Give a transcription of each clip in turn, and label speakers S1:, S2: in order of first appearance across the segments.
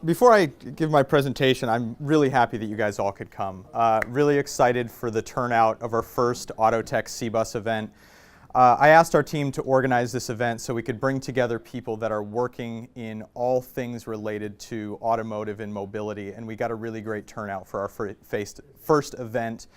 S1: Before I give my presentation, I'm really happy that you guys all could come. Really excited for the turnout of our first Autotech C-Bus event. I asked our team to organize this event so we could bring together people that are working in all things related to automotive and mobility, and we got a really great turnout for our first event.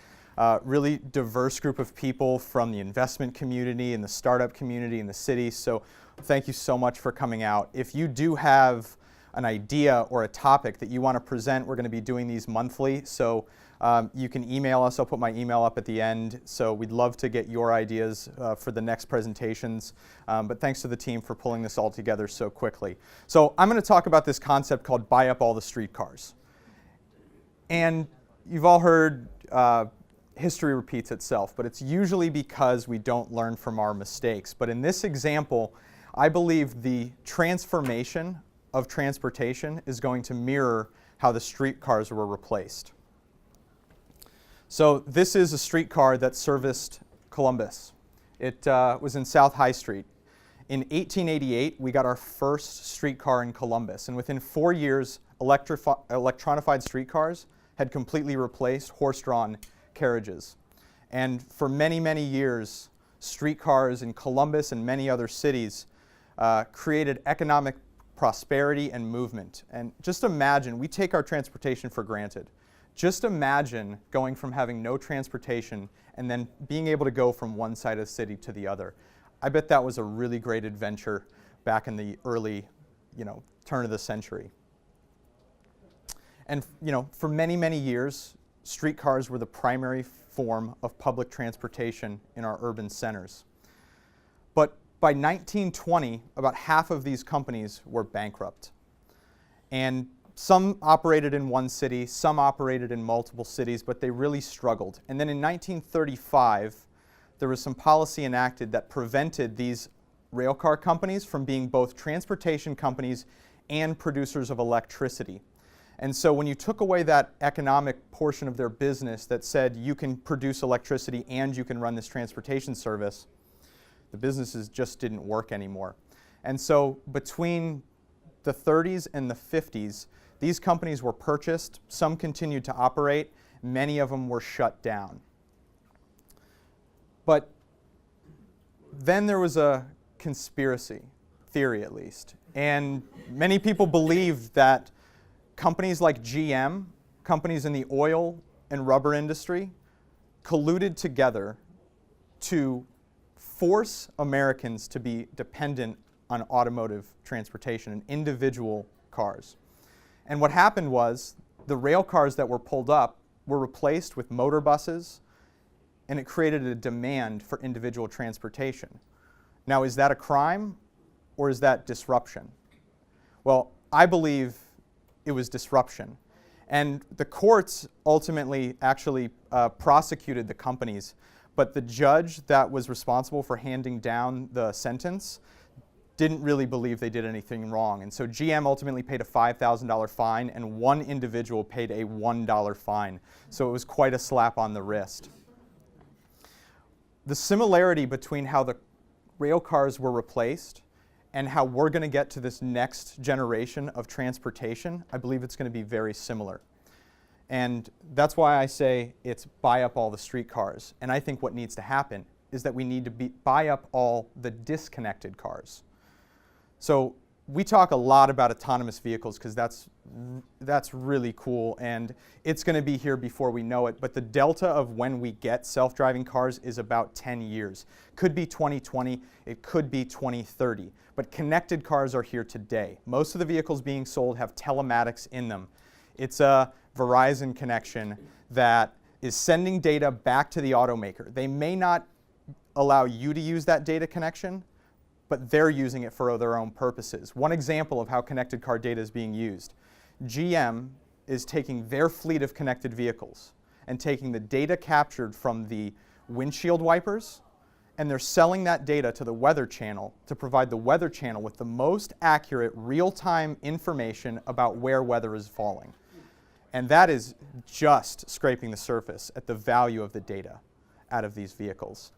S1: Really diverse group of people from the investment community and the startup community in the city, so thank you so much for coming out. If you do have an idea or a topic that you want to present, we're going to be doing these monthly, so you can email us. I'll put my email up at the end, so we'd love to get your ideas for the next presentations, but thanks to the team for pulling this all together so quickly. So I'm going to talk about this concept called buy up all the streetcars. And you've all heard history repeats itself, but it's usually because we don't learn from our mistakes. But in this example, I believe the transformation of transportation is going to mirror how the streetcars were replaced. So this is a streetcar that serviced Columbus. It was in South High Street. In 1888, we got our first streetcar in Columbus, and within 4 years, electronified streetcars had completely replaced horse-drawn carriages. And for many, many years, streetcars in Columbus and many other cities created economic prosperity and movement. And just imagine, we take our transportation for granted. Just imagine going from having no transportation and then being able to go from one side of the city to the other. I bet that was a really great adventure back in the early, turn of the century. And, for many, many years, streetcars were the primary form of public transportation in our urban centers. But by 1920, about half of these companies were bankrupt. And some operated in one city, some operated in multiple cities, but they really struggled. And then in 1935, there was some policy enacted that prevented these railcar companies from being both transportation companies and producers of electricity. And so when you took away that economic portion of their business that said you can produce electricity and you can run this transportation service, the businesses just didn't work anymore. And so between the 30s and the 50s, these companies were purchased, some continued to operate, many of them were shut down. But then there was a conspiracy theory, at least, and many people believed that companies like GM, companies in the oil and rubber industry, colluded together to force Americans to be dependent on automotive transportation and individual cars. And what happened was the rail cars that were pulled up were replaced with motor buses, and it created a demand for individual transportation. Now, is that a crime or is that disruption? Well, I believe it was disruption. And the courts ultimately actually prosecuted the companies, but the judge that was responsible for handing down the sentence didn't really believe they did anything wrong. And so GM ultimately paid a $5,000 fine, and one individual paid a $1 fine. So it was quite a slap on the wrist. The similarity between how the rail cars were replaced and how we're going to get to this next generation of transportation, I believe it's going to be very similar. And that's why I say it's buy up all the streetcars. And I think what needs to happen is that we need to buy up all the disconnected cars. So we talk a lot about autonomous vehicles because that's really cool, and it's going to be here before we know it. But the delta of when we get self-driving cars is about 10 years. Could be 2020, it could be 2030. But connected cars are here today. Most of the vehicles being sold have telematics in them. It's a Verizon connection that is sending data back to the automaker. They may not allow you to use that data connection, but they're using it for their own purposes. One example of how connected car data is being used. GM is taking their fleet of connected vehicles and taking the data captured from the windshield wipers, and they're selling that data to the Weather Channel to provide the Weather Channel with the most accurate real-time information about where weather is falling. And that is just scraping the surface at the value of the data out of these vehicles.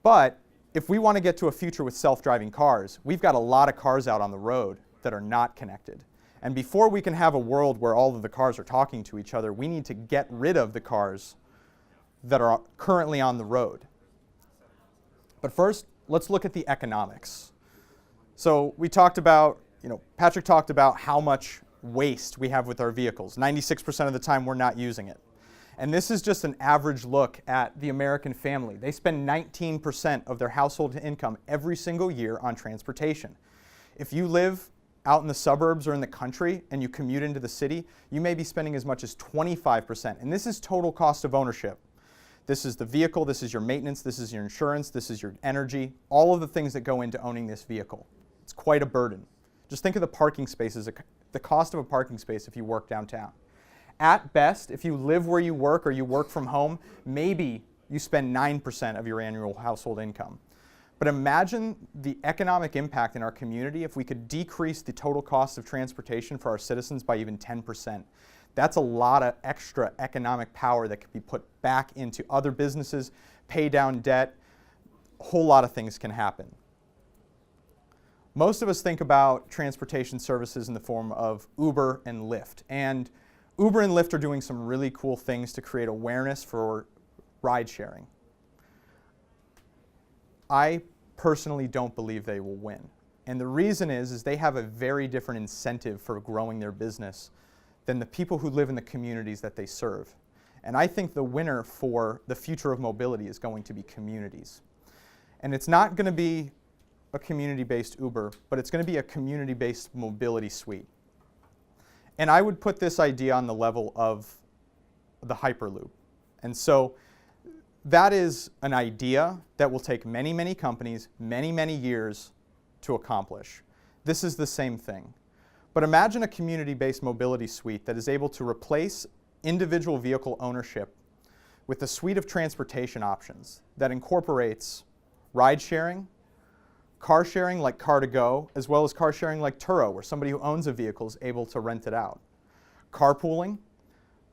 S1: But if we want to get to a future with self-driving cars, we've got a lot of cars out on the road that are not connected. And before we can have a world where all of the cars are talking to each other, we need to get rid of the cars that are currently on the road. But first, let's look at the economics. So we talked about, Patrick talked about how much waste we have with our vehicles. 96% of the time we're not using it. And this is just an average look at the American family. They spend 19% of their household income every single year on transportation. If you live out in the suburbs or in the country and you commute into the city, you may be spending as much as 25%. And this is total cost of ownership. This is the vehicle, this is your maintenance, this is your insurance, this is your energy, all of the things that go into owning this vehicle. It's quite a burden. Just think of the parking spaces, the cost of a parking space if you work downtown. At best, if you live where you work or you work from home, maybe you spend 9% of your annual household income. But imagine the economic impact in our community if we could decrease the total cost of transportation for our citizens by even 10%. That's a lot of extra economic power that could be put back into other businesses, pay down debt, a whole lot of things can happen. Most of us think about transportation services in the form of Uber and Lyft. And Uber and Lyft are doing some really cool things to create awareness for ride sharing. I personally don't believe they will win. And the reason is they have a very different incentive for growing their business than the people who live in the communities that they serve. And I think the winner for the future of mobility is going to be communities. And it's not going to be a community-based Uber, but it's going to be a community-based mobility suite. And I would put this idea on the level of the Hyperloop. And so that is an idea that will take many, many companies, many, many years to accomplish. This is the same thing. But imagine a community-based mobility suite that is able to replace individual vehicle ownership with a suite of transportation options that incorporates ride sharing, car sharing like Car2Go, as well as car sharing like Turo, where somebody who owns a vehicle is able to rent it out. Carpooling,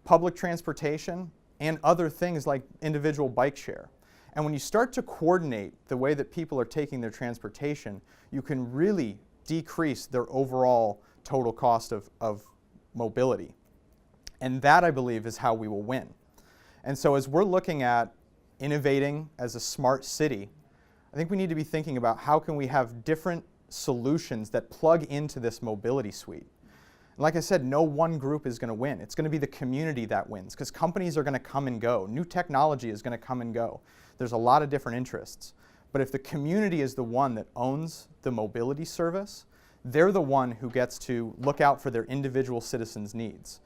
S1: public transportation, and other things like individual bike share. And when you start to coordinate the way that people are taking their transportation, you can really decrease their overall total cost of mobility. And that, I believe, is how we will win. And so as we're looking at innovating as a smart city, I think we need to be thinking about how can we have different solutions that plug into this mobility suite. And like I said, no one group is going to win. It's going to be the community that wins because companies are going to come and go. New technology is going to come and go. There's a lot of different interests. But if the community is the one that owns the mobility service, they're the one who gets to look out for their individual citizens' needs.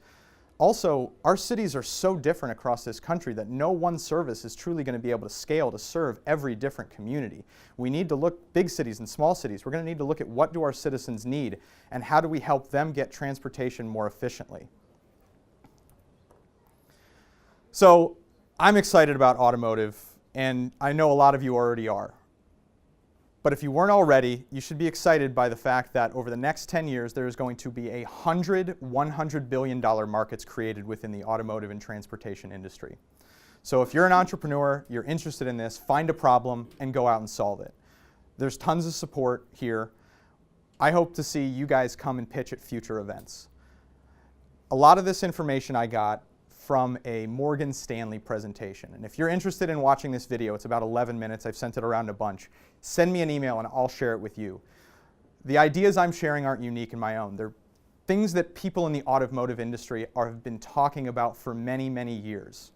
S1: Also, our cities are so different across this country that no one service is truly going to be able to scale to serve every different community. We need to look, big cities and small cities, we're going to need to look at what do our citizens need and how do we help them get transportation more efficiently. So I'm excited about automotive, and I know a lot of you already are. But if you weren't already, you should be excited by the fact that over the next 10 years, there is going to be $100 billion markets created within the automotive and transportation industry. So if you're an entrepreneur, you're interested in this, find a problem and go out and solve it. There's tons of support here. I hope to see you guys come and pitch at future events. A lot of this information I got from a Morgan Stanley presentation. And if you're interested in watching this video, it's about 11 minutes. I've sent it around a bunch. Send me an email and I'll share it with you. The ideas I'm sharing aren't unique in my own. They're things that people in the automotive industry have been talking about for many, many years.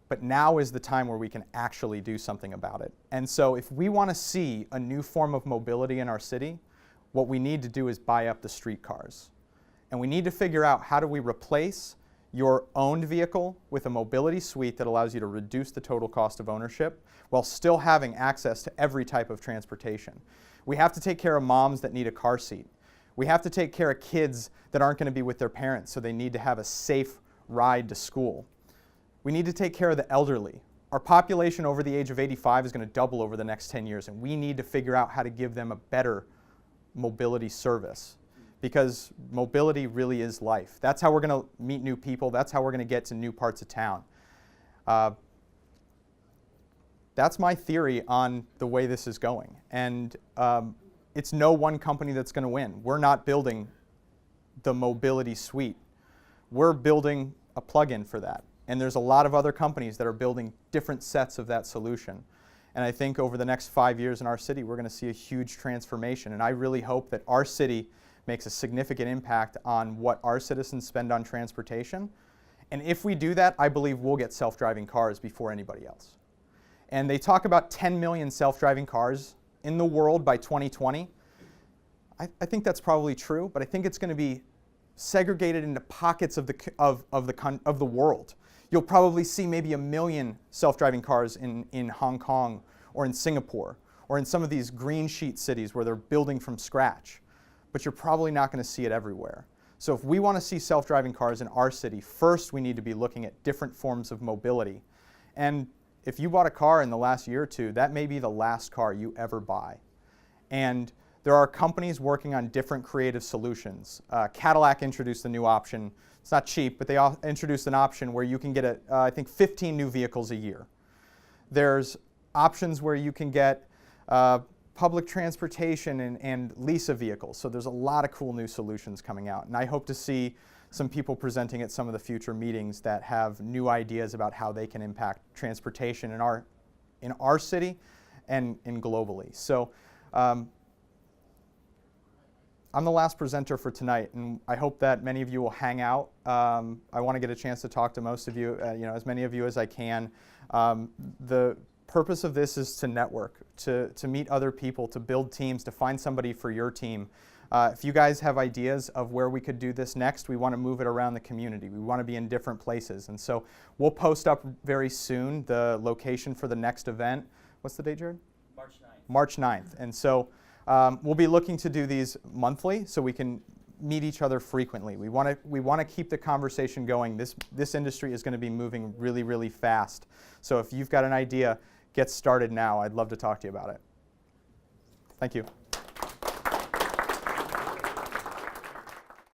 S1: But now is the time where we can actually do something about it. And so if we want to see a new form of mobility in our city, what we need to do is buy up the streetcars. And we need to figure out how do we replace your owned vehicle with a mobility suite that allows you to reduce the total cost of ownership while still having access to every type of transportation. We have to take care of moms that need a car seat. We have to take care of kids that aren't going to be with their parents, so they need to have a safe ride to school. We need to take care of the elderly. Our population over the age of 85 is going to double over the next 10 years, and we need to figure out how to give them a better mobility service. Because mobility really is life. That's how we're going to meet new people. That's how we're going to get to new parts of town. That's my theory on the way this is going. And it's no one company that's going to win. We're not building the mobility suite. We're building a plugin for that. And there's a lot of other companies that are building different sets of that solution. And I think over the next 5 years in our city, we're going to see a huge transformation. And I really hope that our city makes a significant impact on what our citizens spend on transportation. And if we do that, I believe we'll get self-driving cars before anybody else. And they talk about 10 million self-driving cars in the world by 2020. I think that's probably true, but I think it's going to be segregated into pockets of the world. You'll probably see maybe 1 million self-driving cars in Hong Kong or in Singapore or in some of these green sheet cities where they're building from scratch. But you're probably not going to see it everywhere. So if we want to see self-driving cars in our city, first we need to be looking at different forms of mobility. And if you bought a car in the last year or two, that may be the last car you ever buy. And there are companies working on different creative solutions. Cadillac introduced a new option. It's not cheap, but they introduced an option where you can get, I think, 15 new vehicles a year. There's options where you can get public transportation and lease a vehicle. So there's a lot of cool new solutions coming out. And I hope to see some people presenting at some of the future meetings that have new ideas about how they can impact transportation in our city and globally. So I'm the last presenter for tonight, and I hope that many of you will hang out. I want to get a chance to talk to most of you, as many of you as I can. The purpose of this is to network, to meet other people, to build teams, to find somebody for your team. If you guys have ideas of where we could do this next, we want to move it around the community. We want to be in different places. And so we'll post up very soon the location for the next event. What's the date, Jared?
S2: March 9th.
S1: March 9th. And so we'll be looking to do these monthly so we can meet each other frequently. We want to keep the conversation going. This industry is going to be moving really, really fast. So if you've got an idea, get started now. I'd love to talk to you about it. Thank you.